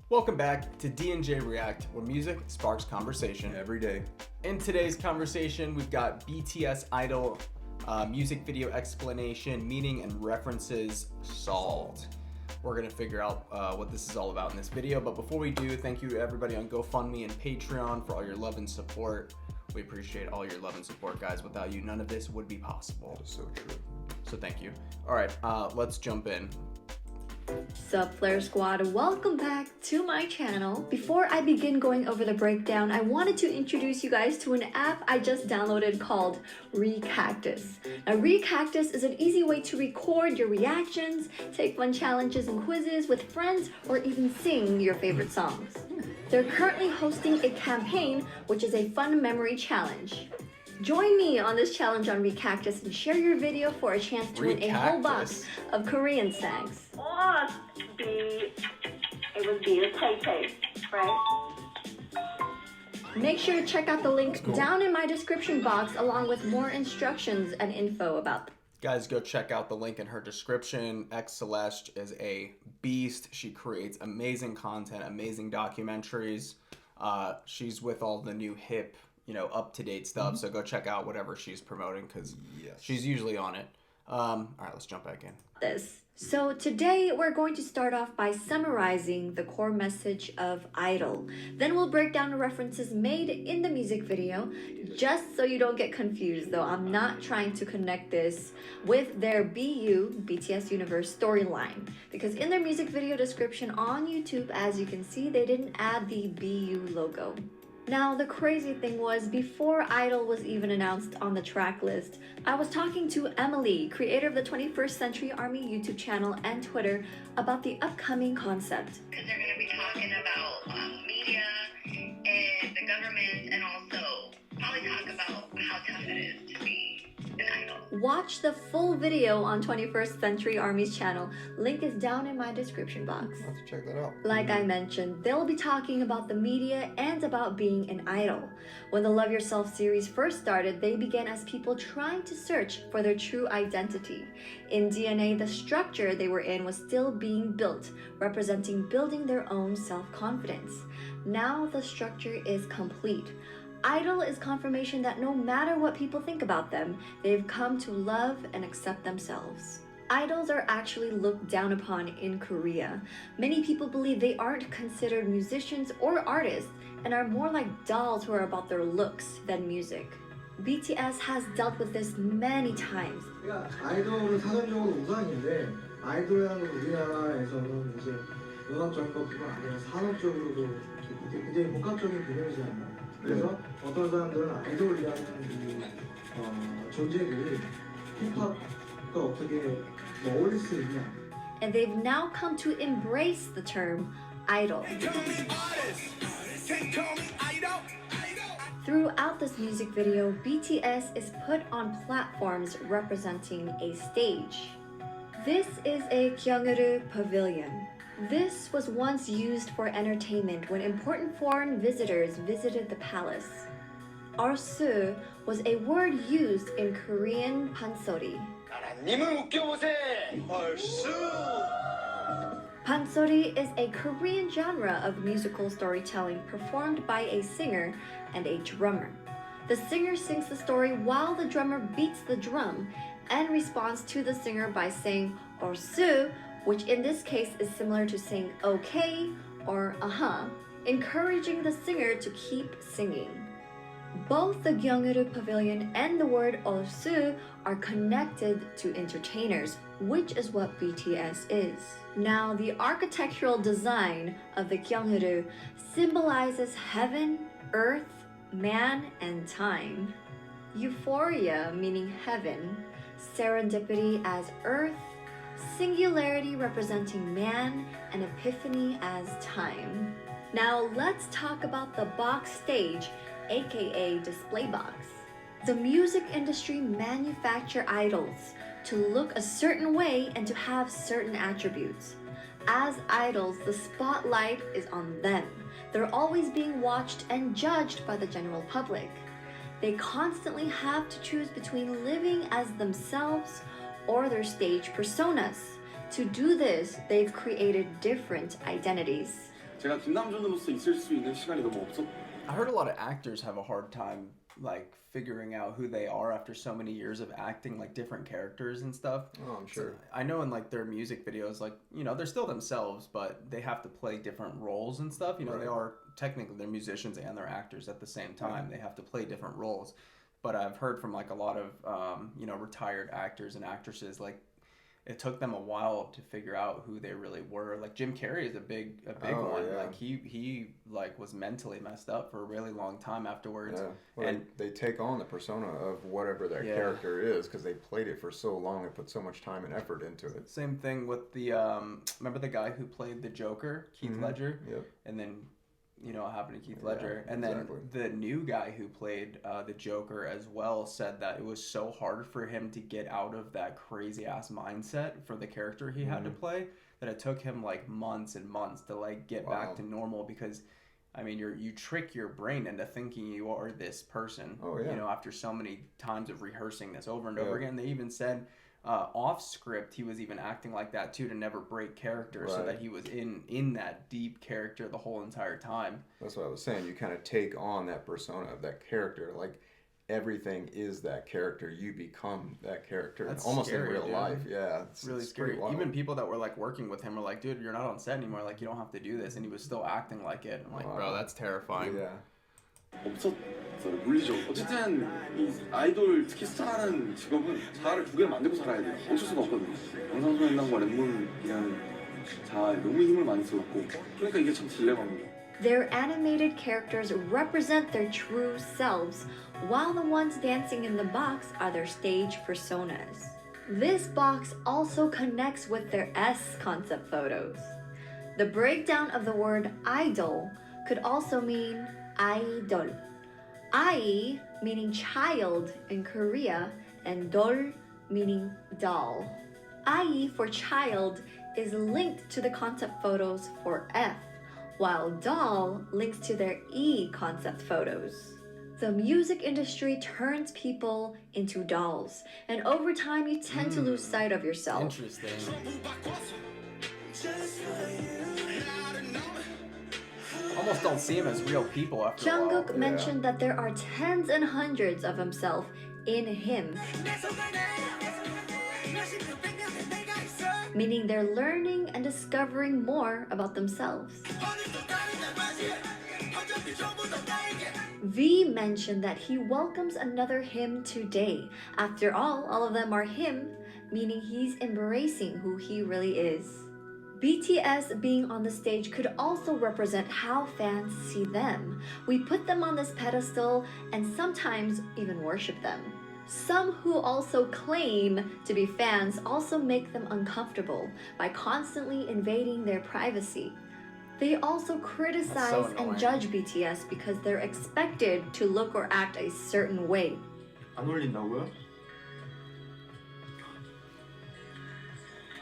Welcome back to D&J React, where music sparks conversation. Every day. In today's conversation, we've got BTS Idol, music video explanation, meaning and references solved. We're gonna figure out what this is all about in this video, but before we do, thank you to everybody on GoFundMe and Patreon for all your love and support. We appreciate all your love and support, guys. Without you, none of this would be possible. So true. So thank you. All right, let's jump in. Sup Flare Squad, welcome back to my channel. Before I begin going over the breakdown, I wanted to introduce you guys to an app I just downloaded called Recactus. Now Recactus is an easy way to record your reactions, take fun challenges and quizzes with friends, or even sing your favorite songs. They're currently hosting a campaign, which is a fun memory challenge. Join me on this challenge on Recactus and share your video for a chance to win a whole box of Korean songs. It would be a Tay-Tay, right? Make sure to check out the link down in my description box along with more instructions and info about them. Guys, go check out the link in her description. X Celeste is a beast. She creates amazing content, amazing documentaries. She's with all the new hip, up-to-date stuff. So go check out whatever she's promoting because she's usually on it. All right, let's jump back in. So today we're going to start off by summarizing the core message of Idol. Then we'll break down the references made in the music video. Just so you don't get confused though, I'm not trying to connect this with their BTS Universe storyline. Because in their music video description on YouTube, as you can see, they didn't add the BU logo. Now, the crazy thing was, before Idol was even announced on the track list, I was talking to Emily, creator of the 21st Century Army YouTube channel and Twitter, about the upcoming concept. Because they're going to be talking about media and the government, and also probably talk about how tough it is to be an idol. Watch the full video on 21st Century Army's channel. Link is down in my description box. I'll have to check that out. Like I mentioned, they'll be talking about the media and about being an idol. When the Love Yourself series first started, they began as people trying to search for their true identity. In DNA, the structure they were in was still being built, representing building their own self-confidence. Now the structure is complete. Idol is confirmation that no matter what people think about them, they've come to love and accept themselves. Idols are actually looked down upon in Korea. Many people believe they aren't considered musicians or artists and are more like dolls who are about their looks than music. BTS has dealt with this many times. 아이돌은 사전적으로 우상인데 아이돌이라는 건 우리나라에서는 이제 음악적인 것뿐만 아니라 산업적으로도 굉장히 복합적인 개념이잖아요. 그래서 어떤 사람들은 아이돌이라는 이 존재를 힙합과 어떻게 어울릴 수 있냐. And they've now come to embrace the term idol. Throughout this music video, BTS is put on platforms representing a stage. This is a Gyeonguru Pavilion. This was once used for entertainment when important foreign visitors visited the palace. Orsu was a word used in Korean pansori. Pansori is a Korean genre of musical storytelling performed by a singer and a drummer. The singer sings the story while the drummer beats the drum and responds to the singer by saying Orsu, which in this case is similar to saying okay or encouraging the singer to keep singing. Both the Gyeonguru Pavilion and the word Orsu are connected to entertainers, which is what BTS is. Now, the architectural design of the Gyeonguru symbolizes heaven, earth, man, and time. Euphoria meaning heaven, serendipity as earth, singularity representing man, and epiphany as time. Now let's talk about the box stage, aka display box. The music industry manufacture idols to look a certain way and to have certain attributes. As idols, the spotlight is on them. They're always being watched and judged by the general public. They constantly have to choose between living as themselves or their stage personas. To do this, they've created different identities. 제가 김남준으로서 있을 수 있는 시간이 너무 없었. I heard a lot of actors have a hard time like figuring out who they are after so many years of acting like different characters and stuff. Oh, I'm sure. So I know in like their music videos, like, you know, they're still themselves, but they have to play different roles and stuff. You know, they are technically they're musicians and they're actors at the same time. They have to play different roles. But I've heard from like a lot of you know, retired actors and actresses, like it took them a while to figure out who they really were. Like Jim Carrey is a big one. Yeah. Like he like was mentally messed up for a really long time afterwards. Yeah. Well, and they take on the persona of whatever their character is because they played it for so long and put so much time and effort into it. same thing with the remember the guy who played the Joker, Keith Ledger? Yep. And then you know what happened to Keith Ledger. And exactly. then the new guy who played the Joker as well said that it was so hard for him to get out of that crazy ass mindset for the character he had to play that it took him like months and months to like get back to normal, because I mean you trick your brain into thinking you are this person. Oh, yeah. You know, after so many times of rehearsing this over and over again. They even said off script he was even acting like that too, to never break character, so that he was in that deep character the whole entire time. That's what I was saying. You kind of take on that persona of that character. Like everything is that character. You become that character. That's almost scary, in real dude. life. Yeah, It's really it's scary. pretty wild. Even people that were like working with him were like, dude, you're not on set anymore, like you don't have to do this, and he was still acting like it. I'm like, bro, that's terrifying. Yeah. 없었어요. 물리죠. 어쨌든 이 아이돌, 특히 스타라는 직업은 자아를 두 개를 만들고 살아야 돼요. 멈출 수가 없거든요. 방탄소년단과 랩몬이라는 자아에 너무 힘을 많이 썼고, 그러니까 이게 참 딜레마입니다. Their animated characters represent their true selves, while the ones dancing in the box are their stage personas. This box also connects with their S concept photos. The breakdown of the word idol could also mean idol. Ai meaning child in Korea, and dol meaning doll. Ai for child is linked to the concept photos for F, while doll links to their E concept photos. The music industry turns people into dolls, and over time you tend to lose sight of yourself. Interesting. Almost don't see him as real people after a while. Jungkook mentioned that there are tens and hundreds of himself in him, meaning they're learning and discovering more about themselves. V mentioned that he welcomes another him today. After all of them are him, meaning he's embracing who he really is. BTS being on the stage could also represent how fans see them. We put them on this pedestal and sometimes even worship them. Some who also claim to be fans also make them uncomfortable by constantly invading their privacy. They also criticize and judge BTS because they're expected to look or act a certain way. 안 어울린다고요?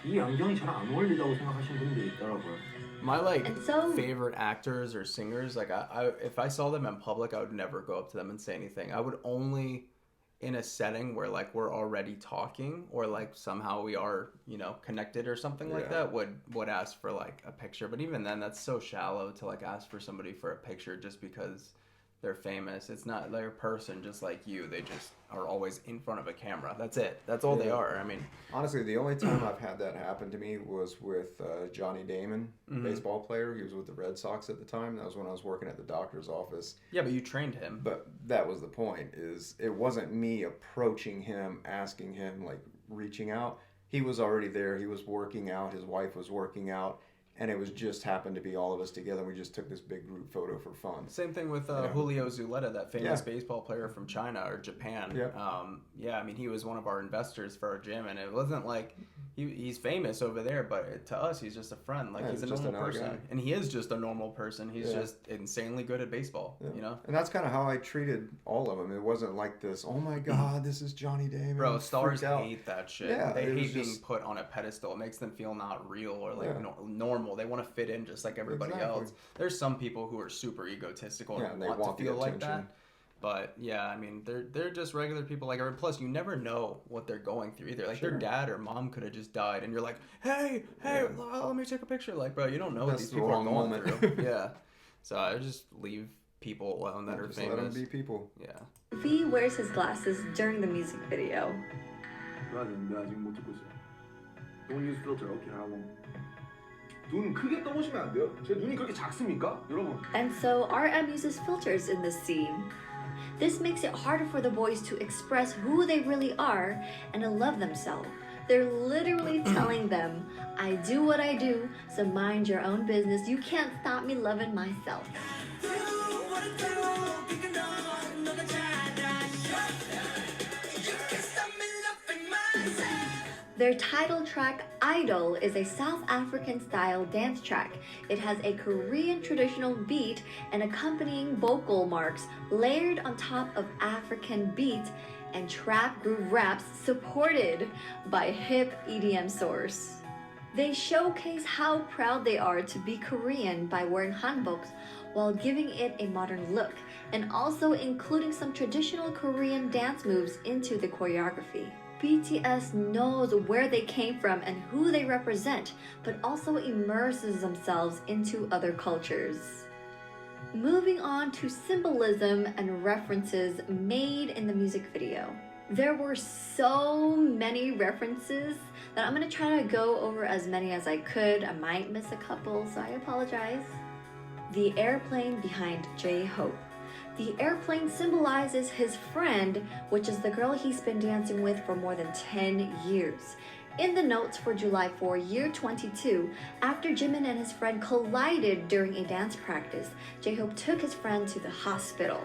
이 안경이 잘 안 어울린다고 생각하시는 분들이 있더라고요. My like And so- favorite actors or singers, like I if I saw them in public, I would never go up to them and say anything. I would only in a setting where like we're already talking or like somehow we are, you know, connected or something like that, would ask for like a picture. But even then, that's so shallow to like ask for somebody for a picture just because they're famous. It's not their person just like you. They just are always in front of a camera. That's it. That's all they are. I mean, honestly, the only time I've had that happen to me was with Johnny Damon, baseball player. He was with the Red Sox at the time. That was when I was working at the doctor's office. yeah, but you trained him. But that was the point, is it wasn't me approaching him, asking him, like reaching out. He was already there. He was working out. His wife was working out. And it was just happened to be all of us together. We just took this big group photo for fun. Same thing with Julio Zuleta, that famous baseball player from China or Japan. Yeah, I mean, he was one of our investors for our gym, and it wasn't like he's famous over there, but to us, he's just a friend. Like, he's a just normal another person. guy. And he is just a normal person. He's just insanely good at baseball, you know? And that's kind of how I treated all of them. It wasn't like this, oh my God, this is Johnny Damon. Bro, stars Freaked out. hate that shit. Yeah, they it was hate being just- put on a pedestal. It makes them feel not real or like normal. They want to fit in just like everybody else. There's some people who are super egotistical and they want want to the feel like that. attention. But yeah, I mean, they're just regular people like everyone. Plus, you never know what they're going through either. Like their dad or mom could have just died, and you're like, hey, let me take a picture. Like, bro, you don't know what That's these the people are wrong going moment. through. Yeah. So I just leave people alone that are Just famous. let them be people. Yeah. V wears his glasses during the music video. 내가 지금 못 찍고 있어요. Don't use filter. 오케이 하고. 눈 크게 떠보시면 안 돼요? 제 눈이 그렇게 작습니까? 여러분. And so RM uses filters in this scene. This makes it harder for the boys to express who they really are and to love themselves. They're literally telling them, I do what I do, so mind your own business. You can't stop me loving myself. Their title track, Idol, is a South African style dance track. It has a Korean traditional beat and accompanying vocal marks layered on top of African beats and trap groove raps supported by hip EDM source. They showcase how proud they are to be Korean by wearing hanboks while giving it a modern look and also including some traditional Korean dance moves into the choreography. BTS knows where they came from and who they represent, but also immerses themselves into other cultures. Moving on to symbolism and references made in the music video. There were so many references that I'm going to try to go over as many as I could. I might miss a couple, so I apologize. The airplane behind J-Hope. The airplane symbolizes his friend, which is the girl he's been dancing with for more than 10 years. In the notes for July 4, year 22, after Jimin and his friend collided during a dance practice, J-Hope took his friend to the hospital.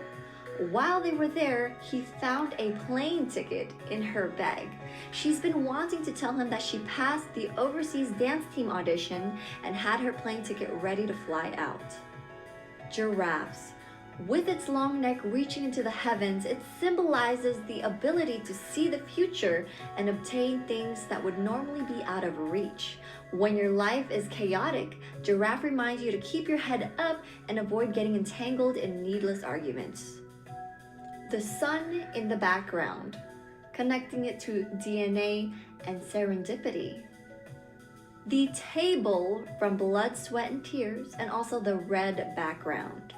While they were there, he found a plane ticket in her bag. She's been wanting to tell him that she passed the overseas dance team audition and had her plane ticket ready to fly out. Giraffes. With its long neck reaching into the heavens, it symbolizes the ability to see the future and obtain things that would normally be out of reach. When your life is chaotic, giraffe reminds you to keep your head up and avoid getting entangled in needless arguments. The sun in the background, connecting it to DNA and serendipity. The table from Blood, Sweat, and Tears, and also the red background.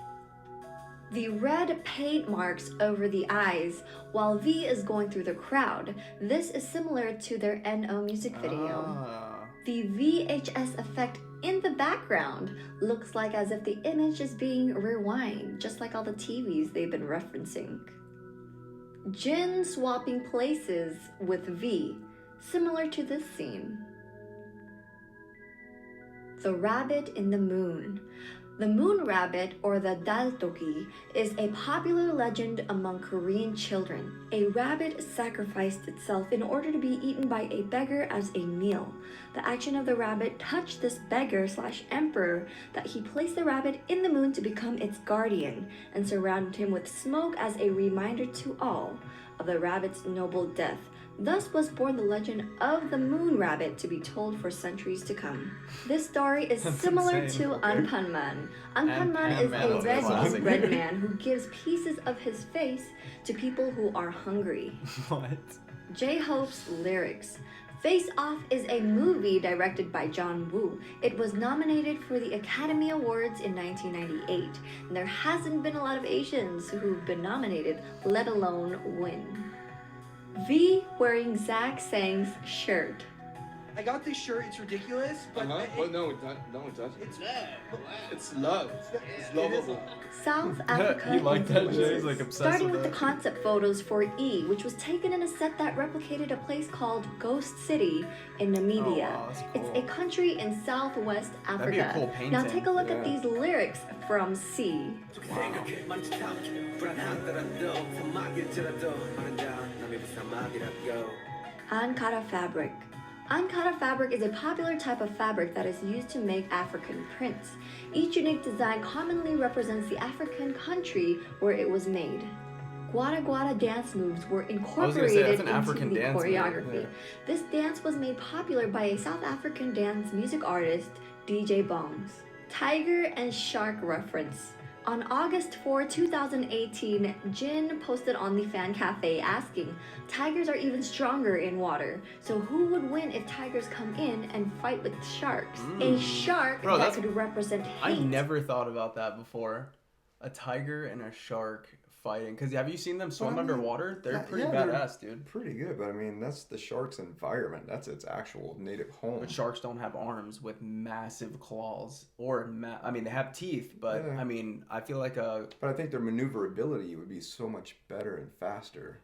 The red paint marks over the eyes while V is going through the crowd. This is similar to their NO music video. The VHS effect in the background looks like as if the image is being rewind, just like all the TVs they've been referencing. Jin swapping places with V, similar to this scene. The rabbit in the moon. The moon rabbit, or the daltoki, is a popular legend among Korean children. A rabbit sacrificed itself in order to be eaten by a beggar as a meal. The action of the rabbit touched this beggar/emperor that he placed the rabbit in the moon to become its guardian and surrounded him with smoke as a reminder to all of the rabbit's noble death. Thus was born the legend of the moon rabbit to be told for centuries to come. This story is similar insane. to Anpanman. Anpanman is Anpanman a is a classic. red man who gives pieces of his face to people who are hungry. What? J-Hope's lyrics. Face Off is a movie directed by John Woo. It was nominated for the Academy Awards in 1998. And there hasn't been a lot of Asians who've been nominated, let alone win. V wearing Zach Sang's shirt. I got this shirt. It's ridiculous, but Well, no, it doesn't. it's It's love. It's lovable. South Africa. You like that, Jay? He's influences. like obsessed Starting with with the that. concept photos for E, which was taken in a set that replicated a place called Ghost City in Namibia. Oh, wow, that's It's cool. a country in Southwest Africa. That'd be a cool Now painting. take a look at Yeah. these lyrics from C. Ankara fabric. Ankara fabric is a popular type of fabric that is used to make African prints. Each unique design commonly represents the African country where it was made. Guara Guara dance moves were that's incorporated an into African the dance move, choreography. yeah. This dance was made popular by a South African dance music artist, DJ Bongs. Tiger and shark reference. On August 4, 2018, Jin posted on the fan cafe asking, tigers are even stronger in water, so who would win if tigers come in and fight with sharks? A shark Bro, that could represent hate. I never thought about that before. A tiger and a shark fighting. Because have you seen them swim underwater? They're pretty badass, dude. Pretty good, but I mean, that's the shark's environment. That's its actual native home. But sharks don't have arms with massive claws. Or, I mean, they have teeth, but I mean, I feel like But I think their maneuverability would be so much better and faster.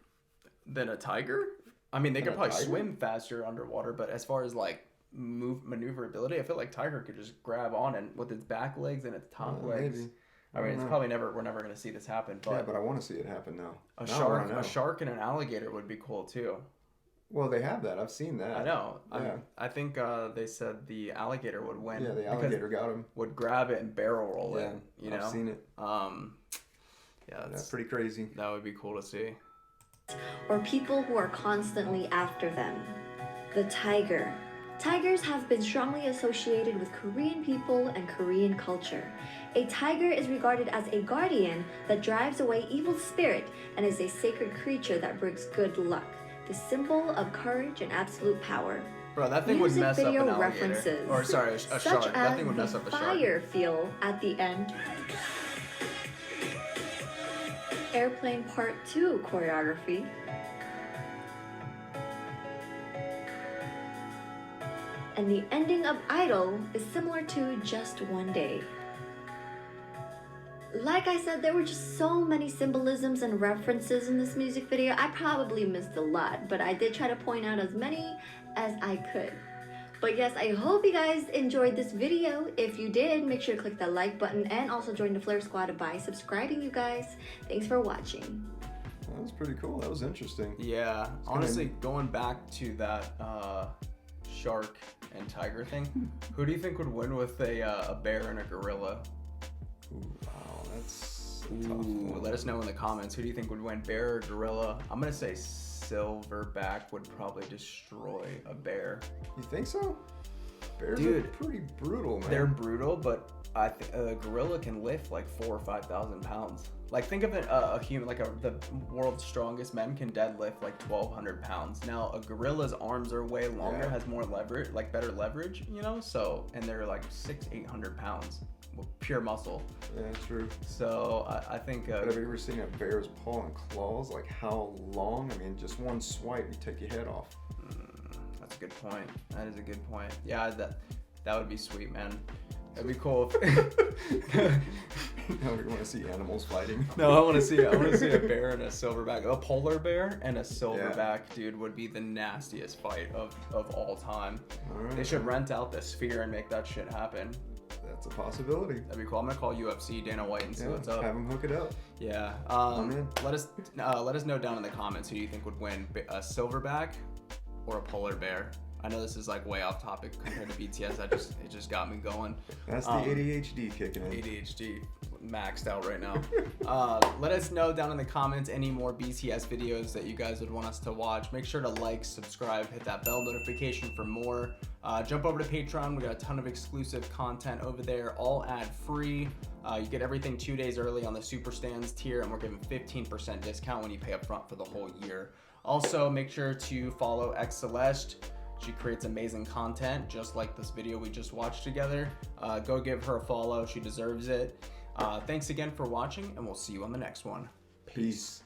Than a tiger? I mean, they could probably swim faster underwater, but as far as like maneuverability, I feel like tiger could just grab on and with its back legs and its top legs. Maybe. I mean, it's probably we're never going to see this happen. But yeah, but I want to see it happen now. A shark and an alligator would be cool too. Well, they have that. I've seen that. I know. Yeah. I think they said the alligator would win. Yeah, the alligator got him. Would grab it and barrel roll it. You know, I've seen it. Yeah, that's pretty crazy. That would be cool to see. Or people who are constantly after them. The tiger. Tigers have been strongly associated with Korean people and Korean culture. A tiger is regarded as a guardian that drives away evil spirit and is a sacred creature that brings good luck, the symbol of courage and absolute power. Bro, that thing would mess up an alligator. References, or sorry, a shark. That thing would mess up a shark. Fire feel at the end. Airplane Part 2 choreography. And the ending of Idol is similar to Just One Day. Like I said, there were just so many symbolisms and references in this music video. I probably missed a lot, but I did try to point out as many as I could. But yes, I hope you guys enjoyed this video. If you did, make sure to click that like button and also join the Flare Squad by subscribing, you guys. Thanks for watching. That was pretty cool. That was interesting. Yeah, honestly, going back to that shark and tiger thing, who do you think would win with a bear and a gorilla? Ooh, wow, that's a tough one. Let us know in the comments. Who do you think would win, bear or gorilla? I'm gonna say silverback would probably destroy a bear. You think so? Bears Dude, are pretty brutal, man. They're brutal, but I think a gorilla can lift like 4,000 or 5,000 pounds. Like think of it, a human, like the world's strongest men can deadlift like 1,200 pounds. Now a gorilla's arms are way longer, has more leverage, like better leverage, you know. So and they're like 600-800 pounds with pure muscle. Yeah, true. So I think. But have you ever seen a bear's paw and claws? Like how long? I mean, just one swipe, you take your head off. That's a good point. That is a good point. Yeah, that would be sweet, man. That'd be cool. No, we want to see animals fighting. No, I want to see a bear and a silverback. A polar bear and a silverback, dude, would be the nastiest fight of all time. Right. They should rent out the Sphere and make that shit happen. That's a possibility. That'd be cool. I'm gonna call UFC Dana White and see what's up. Have him hook it up. Yeah. Man. Let us know down in the comments who you think would win, a silverback or a polar bear. I know this is like way off topic compared to BTS. It just got me going. That's the ADHD kicking in. ADHD maxed out right now. Let us know down in the comments any more BTS videos that you guys would want us to watch. Make sure to like, subscribe, hit that bell notification for more. Jump over to Patreon. We got a ton of exclusive content over there, all ad free. You get everything 2 days early on the Super Stands tier, and we're giving 15% discount when you pay up front for the whole year. Also, make sure to follow X Celeste. She creates amazing content, just like this video we just watched together. Go give her a follow. She deserves it. Thanks again for watching, and we'll see you on the next one. Peace.